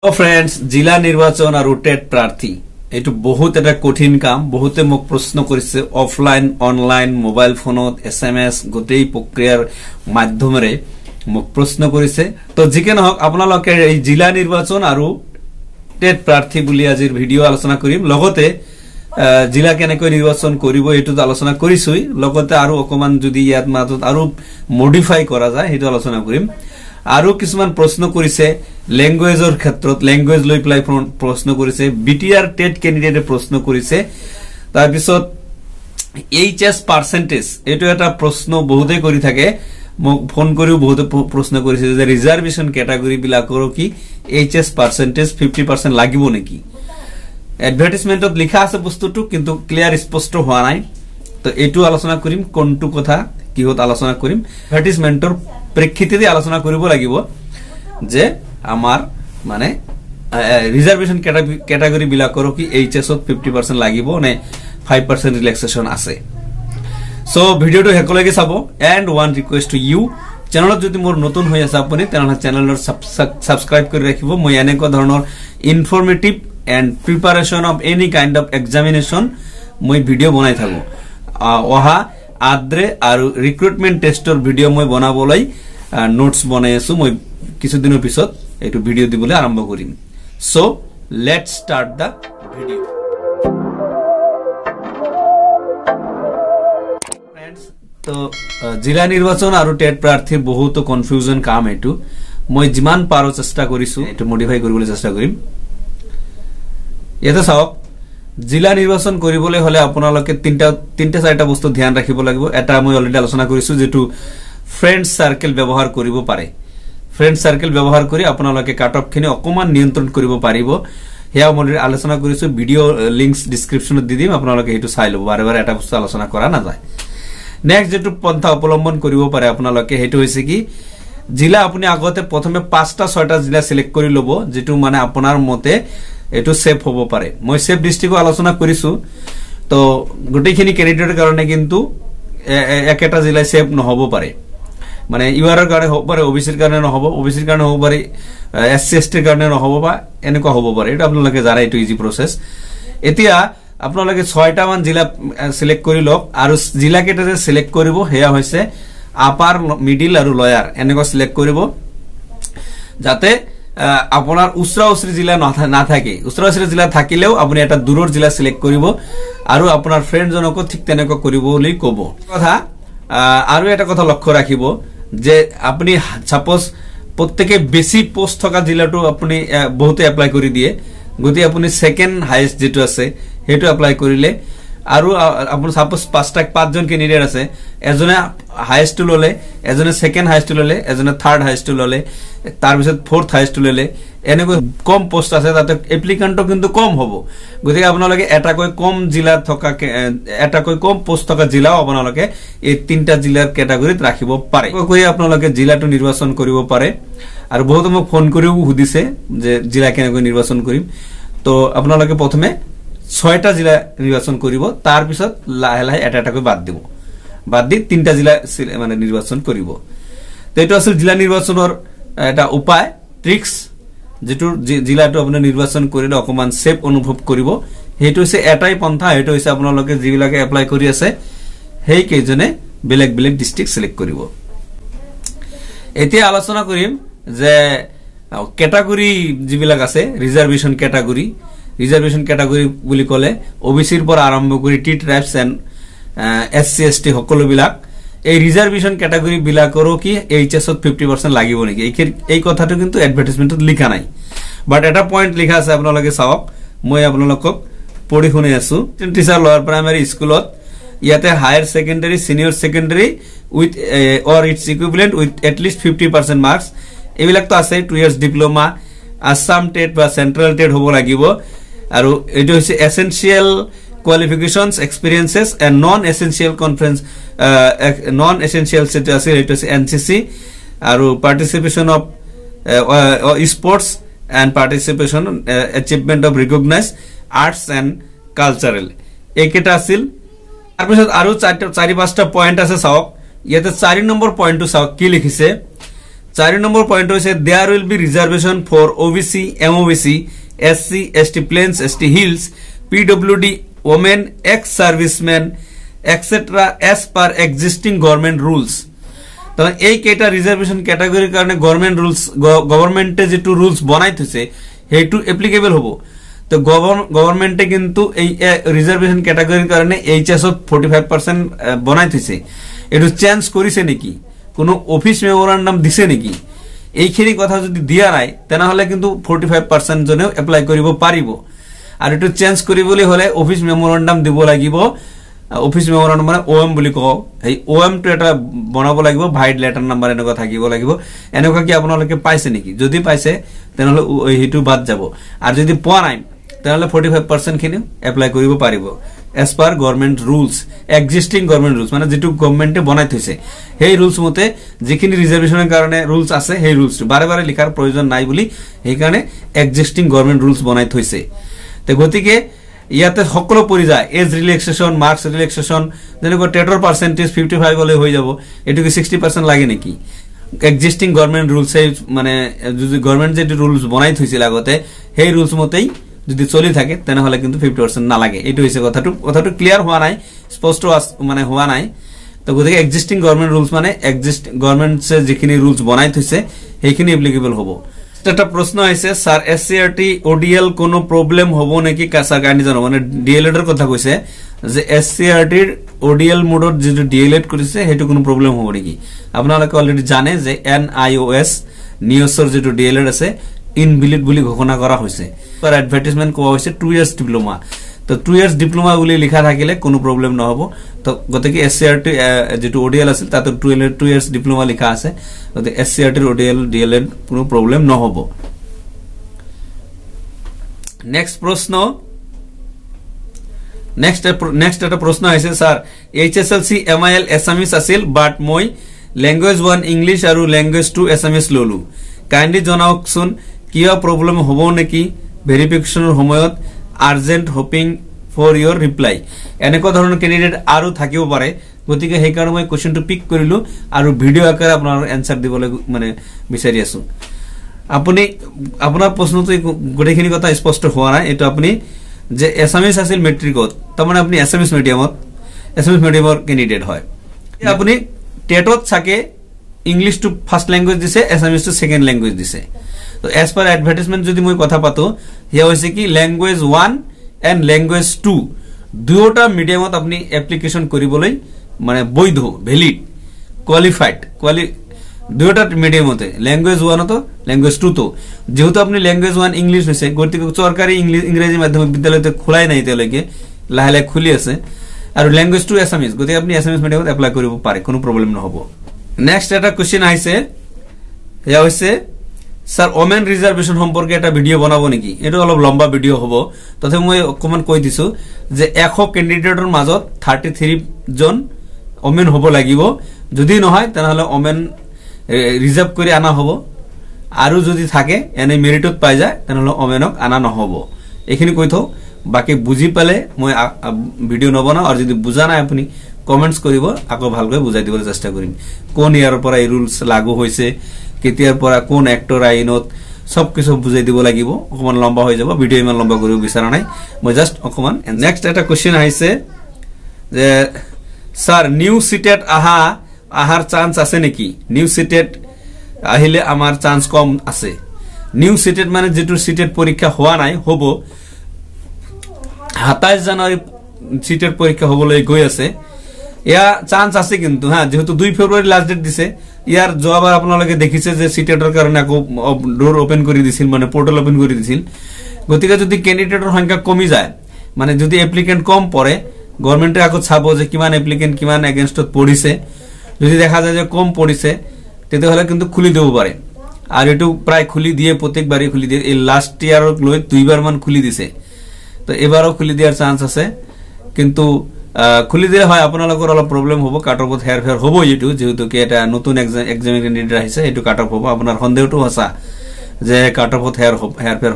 Friends जिला निर्वाचन और टेट प्रार्थी एटू बहुत এটা কঠিন কাম বহুতে মোক প্রশ্ন কৰিছে অফলাইন অনলাইন মোবাইল ফোনত এসএমএস গোটেই প্ৰক্ৰিয়াৰ মাধ্যমেৰে মোক প্ৰশ্ন কৰিছে তো যিকেন হক আপোনালোকে এই জিলা নিৰ্বাচন আৰু টেট প্ৰাৰ্থী বুলি আজিৰ ভিডিও আলোচনা কৰিম লগতে জিলা কেনেকৈ নিৰ্বাচন কৰিব এটো আলোচনা কৰিছই লগতে আৰু অকমান যদি ইয়াত মাতত আৰু মডিফাই কৰা যায় হেতু আলোচনা কৰিম আৰু কিছুমান প্ৰশ্ন কৰিছে ল্যাঙ্গুৱেজৰ ক্ষেত্ৰত ল্যাঙ্গুৱেজ লৈ প্লাই প্ৰশ্ন কৰিছে বিটিআৰ টেট ক্যান্ডিডেটে প্ৰশ্ন কৰিছে তাৰ পিছত এইচএস পাৰ্সেন্টেজ এটো এটা প্ৰশ্ন বহুতে কৰি থাকে মোক ফোন কৰিও বহুতে প্ৰশ্ন কৰিছে যে ৰিজাৰ্ভেশন ক্যাটাগৰি বিলাকৰ কি এইচএস পাৰ্সেন্টেজ 50% লাগিব নেকি এডভাৰটাইজমেন্টত লিখা আছে বস্তুটো কিন্তু ক্লিয়াৰ স্পষ্ট হোৱা নাই তো এটো আলোচনা কৰিম কোনটো কথা কিহত আলোচনা কৰিম এডভাৰটাইজমেন্টৰ প্ৰেক্ষিততে আলোচনা কৰিব লাগিব যে আমাৰ মানে ৰিজাৰ্ভেশন ক্যাটাগৰি বিলাকৰ কি এইচএস 50% লাগিব নে 5% রিল্যাক্সেশন আছে সো ভিডিওটো হেকলৈকে চাব and one request to you চ্যানেলত যদি মোৰ নতুন হৈ আছে আপুনি তেনহলে চ্যানেলৰ সাবস্ক্ৰাইব কৰি ৰাখিব মই এনেক ধৰণৰ informative and preparation of any kind of examination মই ভিডিও বনাই থাকো ওহা আদ্ৰে আৰু ৰিক্ৰুটমেন্ট টেষ্টৰ ভিডিও মই বনাবলৈ নোটস বনাই আছো মই কিছুদিনৰ পিছত এটো ভিডিও দিবলৈ আৰম্ভ কৰিম so let's start da video friends তো জিলা নিৰ্বাচন আৰু টেট প্ৰাৰ্থীৰ বহুত কনফিউজন কাম এটো মই যিমান পাৰো চেষ্টা কৰিছো এটো মডিফাই কৰিবলৈ চেষ্টা কৰিম এটা চাওক জিলা নিৰ্বাচন কৰিবলৈ হলে আপোনালোকে তিনটা চাৰিটা বস্তু ধ্যান ৰাখিব লাগিব এটা মই অলৰেডি আলোচনা কৰিছো যেটো ফ্ৰেন্ডছ সাৰ্কেল ব্যৱহাৰ কৰিব পাৰে ফ্ৰেন্ড সাৰ্কেল ব্যৱহাৰ কৰি আপোনালোকে কাট অফ খিনি অকমান নিয়ন্ত্ৰণ কৰিব পাৰিব হেয়া মই আলোচনা কৰিছো ভিডিও লিংকস ডেসক্ৰিপচনত দি দিম আপোনালোকে হেতু চাই লব বাৰে বাৰে এটা বস্তু আলোচনা কৰা না যায় নেক্সট যেটো পন্থা অৱলম্বন কৰিব পাৰে আপোনালোকে হেতু হৈছে কি জিলা আপুনি আগতে প্ৰথমে 5টা 6টা জিলা সিলেক্ট কৰি লব যেটো মানে আপোনাৰ মতে এটো সেফ হ'ব পাৰে মই সেফ ডিস্ট্ৰিক্ট আলোচনা কৰিছো তো গোটেইখিনি ক্যান্ডিডেটৰ কাৰণে কিন্তু একটা জিলা সেফ নহব পাৰে মানে ইউআৰৰ কাৰণে হ'ব পাৰে ওবিসিৰ কাৰণে নহব ওবিসিৰ কাৰণে হ'ব পাৰে এসসিএসটিৰ কাৰণে নহব বা এনেকুৱা হ'ব পাৰে এটা আপোনালোকে জানা এটো ইজি প্ৰসেস এতিয়া আপোনালোকে 6টা মান জিলা সিলেক্ট কৰি লওক আৰু জিলা কেইটা যে সিলেক্ট কৰিব হেয়া হৈছে আপাৰ মিডল আৰু লয়াৰ এনেকুৱা সিলেক্ট কৰিব যাতে আপোনাৰ উছৰা-উছৰি জিলা না থাকে উছৰা-উছৰি জিলা থাকিলেও আপুনি এটা দূৰৰ জিলা সিলেক্ট কৰিব আৰু আপোনাৰ ফ্ৰেন্ড জনক ঠিক তেনেকুৱা কৰিবলৈ ক'ব কথা আৰু এটা কথা লক্ষ্য ৰাখিব যে আপুনি সাপোজ প্ৰত্যেকে বেছি পোষ্ট থকা জিলাটো আপুনি বহুতে এপ্লাই কৰি দিয়ে গতি আপুনি সেকেন্ড হাইয়েস্ট যেটো আছে হেতু এপ্লাই কৰিলে আৰু আপুনি সাপোজ 5 জন ক্যান্ডিডেট আছে এজনে হাইয়েস্ট ললে এজনে সেকেন্ড হাইয়েস্ট ললে এজনে থার্ড হাইয়েস্ট ললে তাৰ পিছত ফোর্থ হাইয়েস্ট ললে এনেকৈ কম পোষ্ট আছে তাতে এপ্লিকেন্টও কিন্তু কম হ'ব গতি আপোনালোকে এটাকৈ কম জিলা থকা এটাকৈ কম পোষ্ট থকা জিলাও আপোনালোকে এই তিনটা জিলাৰ ক্যাটাগৰিত ৰাখিব পাৰে কৈ আপোনালোকে জিলাটো নিৰ্বাচন কৰিব পাৰে আৰু বহুত মোক ফোন কৰিও সুধিছে যে জিলা কেনেকৈ নিৰ্বাচন কৰিম তো আপোনালোকে প্ৰথমে 6টা জিলা নিৰ্বাচন কৰিব তাৰ পিছত লাহে লাহে এটাকৈ বাদ দি তিনটা জিলা মানে নিৰ্বাচন কৰিব তো এটো আছিল জিলা নিৰ্বাচনৰ এটা উপায় ট্ৰিক্স যেটো জিলাটো আপুনি নিৰ্বাচন কৰিলে অকমান সেফ অনুভৱ কৰিব হেতু হৈছে এটাই পন্থা হেতু হৈছে আপোনালোকে জিলাকে এপ্লাই কৰি আছে হেই কেজনে বেলেগ বেলেগ ডিস্ট্ৰিক্ট সিলেক্ট কৰিব এতিয়া আলোচনা কৰিম যে ক্যাটাগৰি যিবিলাক আছে ৰিজাৰ্ভেশন ক্যাটাগৰি বুলি কলে ওবিসিৰ পৰা আৰম্ভ কৰি টি ট্ৰাইবস এন্ড এসসি/এসটি সকলো বিলাক এই ৰিজাৰ্ভেশন ক্যাটাগৰি বিলাকৰো কি এইচএস 50% লাগিব নেকি এই কথাটো কিন্তু এডভাৰটাইজমেন্টত লিখা নাই বাট এটা পয়েন্ট লিখা আছে আপোনালোকে চাওক মই আপোনালোকক পঢ়ি শুনাই আছো টিচাৰ লোৱাৰ প্ৰাইমাৰী স্কুলত ইয়াতে higher secondary senior secondary with or its equivalent with at least 50% marks এইবিলাক তো আছে 2 ইয়ার্স ডিপ্লোমা আসাম টেট বা সেন্ট্রাল টেট হ'ব লাগিব আৰু এটো হৈছে essential qualifications experiences and non-essential conference non-essential status NCC aru participation of sports and participation achievement of recognized arts and cultural eketa asil tar pisot aru 4-5টা point আছে saok yate 4 নম্বৰ পয়েন্টটো saok ki likhise 4 নম্বৰ point হৈছে there will be reservation for OBC, MOBC, SC, ST plains, ST hills, PWD, women, ex-servicemen, etc. as per existing government rules. তো এই কেটা reservation ক্যাটাগরির কারণে গভর্নমেন্টে যেটু রুলস বনাই থৈছে সেইটো এপ্লিকেবল হবো। তো গভর্নমেন্টে কিন্তু এই রিজার্ভেশন ক্যাটাগরির কারণে HS 45% বনাই থৈছে, এটু চেঞ্জ করিছে নাকি, কোনো অফিস মেমোরান্ডাম দিছে নাকি, এইখিনি কথা যদি দিয়া নাই তেনেহলে কিন্তু 45% জনেও এপ্লাই কৰিব পাৰিব। আৰ এটু চেঞ্জ কৰিবলৈ হলে অফিস মেমোরান্ডাম দিব লাগিব। অফিস মেমোরান্ডাম মানে OM বুলি কও, এই OM টো এটা বনাব লাগিব, ভাইড লেটার নাম্বার এনেকুৱা থাকিব লাগিব। এনেকুৱা কি আপোনালোকে পাইছে নেকি? যদি পাইছে তেনেহলে হেতু বাদ যাব, আর যদি পোৱা নাই তেনেহলে 45% খিনি এপ্লাই কৰিব পাৰিব as per government rules, existing government rules মানে যেটু গভর্নমেন্টে বনাই থৈছে সেই রুলস মতে যিখিনি রিজার্ভেশনের কারণে রুলস আছে সেই রুলস বারে বারে লিখার প্রয়োজন নাই বলি এই কারণে এক্সিস্টিং গভর্নমেন্ট রুলস বনাই থৈছে। তো গতিকে ইয়াতে সকলো পৰি যায়, এজ ৰিলেক্সেশন, মাৰ্কস ৰিলেক্সেশন, যেনেকৈ টেটৰ পার্সেন্টেজ 55 হলে হৈ যাব, এটু কি 60% লাগে নাকি? এক্সিস্টিং গভর্নমেন্ট রুলস মানে যদি গভর্নমেন্ট যে রুলস বনাই থৈছিল আগতে সেই রুলস মতেই যদি চলি থাকে তেনেহলে কিন্তু 50% না লাগে। এটু হইছে কথাটো ক্লিয়ার হওয়া নাই, স্পষ্ট মানে হওয়া নাই। তো গতিকে এক্সিস্টিং গভর্নমেন্ট রুলস মানে গভর্নমেন্টে যিখিনি রুলস বনাই থৈছে সেইখিনি এপ্লিকেবল হবো। একটা প্রশ্ন আছে স্যার SCRT ODL কোনো প্রবলেম হবো নাকি স্যার কাইন্ডলি জানো, মানে DLED এর কথা কইছে যে SCRT এর ODL মোডত যেটো DLED কৰিছে হেতু কোনো প্ৰবলেম হবো নাকি? আপোনালোকে অলৰেডি জানে যে NIOS নিউজৰ যেটো DLED আছে ইনভ্যালিড বুলি ঘোষণা করা হয়েছে। তার অ্যাডভার্টাইজমেন্ট কোয়া হয়েছে 2 ইয়ার্স ডিপ্লোমা। তো 2 ইয়ার্স ডিপ্লোমা বলে লেখা থাকিলে কোনো প্রবলেম নহব। তো গতিকে SCRT যেটো ODL আছে তাতে 2 ইয়ার্স ডিপ্লোমা লেখা আছে, গতিকে SCRT এর ODL DLED কোনো প্রবলেম নহব। নেক্সট প্রশ্ন, নেক্সট একটা প্রশ্ন আছে স্যার HSLC MIL এসামিস আছিল বাট মই ল্যাঙ্গুয়েজ 1 ইংলিশ আৰু ল্যাঙ্গুয়েজ 2 এসামিস ললো, কাইন্ডলি জনাওকচোন কিবা প্ৰবলেম হবো নাকি ভেৰিফিকেশনেৰ সময়ত, urgent hoping for your reply. এনেকুৱা ধৰণৰ ক্যান্ডিডেট আৰু থাকিব পাৰে, গতিকে সেই কাৰণে মই কোৱেশ্চনটো পিক কৰিলো আৰু ভিডিও আকাৰে আপোনাৰ এনসাৰ দিবলৈ মানে বিচাৰি আছো। আপুনি আপোনাৰ প্ৰশ্নটো গোটেইখিনি কথা স্পষ্ট হোৱা নাই। এটো আপুনি যে এসামিস আছিল মেট্ৰিকত, তাৰমানে আপুনি এসামিস মিডিয়ামৰ ক্যান্ডিডেট হয়। আপুনি টেটত চাকে ইংলিশ টু ফার্স্ট ল্যাঙ্গুয়েজ দিছে, এসামিস টু সেকেন্ড ল্যাঙ্গুয়েজ দিছে। তো এজ পার এডভার্টাইজমেন্ট যদি মই কথা পাতো হিয়া হইছে কি ল্যাঙ্গুয়েজ 1 এন্ড ল্যাঙ্গুয়েজ 2 দুয়োটা মিডিয়ামত আপনি এপ্লিকেশন কৰিবলৈ মানে বৈধ, ভ্যালিড, কোয়ালিফাইড, দুয়োটা মিডিয়ামতে ল্যাঙ্গুয়েজ 1 তো ল্যাঙ্গুয়েজ 2 তো। যেহেতু আপনি ল্যাঙ্গুয়েজ 1 ইংলিশ হইছে, গতিকে সরকারি ইংরেজি মাধ্যমিক বিদ্যালয়তে খোলাই নাই তেলৈকে, লাহে লাহে খুলি আছে, আর ল্যাঙ্গুয়েজ 2 এসামিস, গতিকে আপনি এসামিস মিডিয়ামত এপ্লাই কৰিব পাৰে, কোনো প্ৰবলেম নহব। নেক্সট একটা কোশ্চেন আইছে, ইয়া হইছে স্যার ওমেন রিজার্ভেশন সম্পর্কে একটা ভিডিও বানাবো নাকি? এটা অলপ লম্বা ভিডিও হব, তথাপি মই অকমান কৈ দিছো যে 100 ক্যান্ডিডেটৰ মাজত 33 জন ওমেন হব লাগিব। যদি নহয় তেনেহলে ওমেন রিজার্ভ কৰি আনা হব, আৰু যদি থাকে এনে মেৰিটত পাই যায় তেনেহলে ওমেনক আনা নহব। এইখিনি কৈ থও, বাকি বুজি পালে মই ভিডিও নবনাও, আর যদি বুজা নাই আপুনি কমেন্টস কৰিব, আকৌ ভালকৈ বুজাই দিবলৈ চেষ্টা কৰিম। কোন ইয়াৰ পৰা এই ৰুলস লাগু হৈছে, কেতিয়াৰ পৰা কোন এক্টৰ আইনত, সব কিছু বুজাই দিব লাগিব। অকমান লম্বা হৈ যাব, ভিডিও ইমান লম্বা কৰিব বিচৰা নাই, মই জাস্ট অকমান। নেক্সট এটা কোশ্চেন আহিছে যে স্যাৰ নিউ সিটেট আহাৰ চান্স আছে নেকি? নিউ সিটেট আহিলে আমাৰ চান্স কম আছে। নিউ সিটেট মানে যেটো সিটেট পৰীক্ষা হোৱা নাই, হব 27 জানুৱাৰী সিটেট পরীক্ষা হবলৈ গৈ আছে। ইয়া চান্স আছে কিন্তু, হ্যাঁ, যেহেতু 2 ফেব্রুয়ারি লাস্ট ডেট দিছে। ইয়ার যোৱাবাৰ আপোনালোকে দেখিছে যে সিটেটৰ কাৰণে আকৌ ডোৰ ওপেন কৰি দিছিল, মানে পোৰ্টাল ওপেন কৰি দিছিল। গতিকে যদি ক্যান্ডিডেটৰ সংখ্যা কমি যায়, মানে যদি এপ্লিকেন্ট কম পড়ে, গভর্নমেন্টে আকৌ চাব যে কিমান এপ্লিকেন্ট কিমান এগেইনস্টত পড়িছে। যদি দেখা যায় যে কম পড়িছে তেতিয়াহলে কিন্তু খুলি দিব পাৰে, আর এটু প্রায় খুলি দিয়ে, প্রত্যেকবারই খুলি দিয়ে। এই লাস্ট ইয়ারক লৈ 2বার মান খুলি দিছে, তো এবারও খুলি দিয়ার চান্স আছে। কিন্তু খুলি দিলে হয় আপোনালোকৰ অলপ প্রবলেম হব, কাট অফত হেরফের হব। এইটো যেহেতু কি এটা নতুন এক্সাম ক্যান্ডিডেট আহিছে, এইটো কাট অফ হব। আপনার সন্দেহটো সঁচা যে কাট অফত হেরফের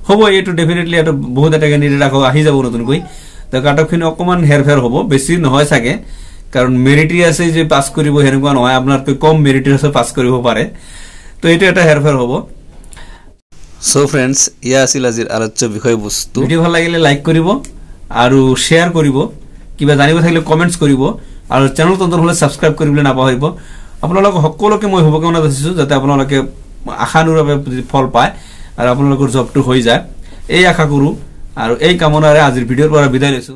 হব, এইটো ডেফিনেটলি এটা বহুত এটা ক্যান্ডিডেট আকৌ আহি যাব নতুনকৈ। তো কাট অফ খিনি অকমান হেরফের হব, বেছি নহয় চাগে, কারণ মেরিটি আছে যে পাস কৰিব সেনেকুৱা নহয়, আপোনাৰকৈ কম মেৰিটি আছে পাস কৰিব পাৰে। তো এইটো এটা হেৰফেৰ হ'ব সো फ्रेंड्स ইয়া আছিল আজিৰ আলোচ্য বিষয়বস্তু ভিডিও ভাল লাগিলে লাইক কৰিব আৰু শেয়াৰ কৰিব কিবা জানিব থাকিলে কমেন্টস কৰিব আৰু চেনেল তন্তৰ হলে সাবস্ক্ৰাইব কৰিবলৈ নাপাহৰিব আপোনালোক সকলোকে মই শুভকামনা দিছো যাতে আপোনালোকে আশানুৰূপে ফল পায় আৰু আপোনালোকৰ জবটো হৈ যায় এই আশা কৰো আৰু এই কামনাৰে আজিৰ ভিডিওৰ পৰা বিদায় লৈছো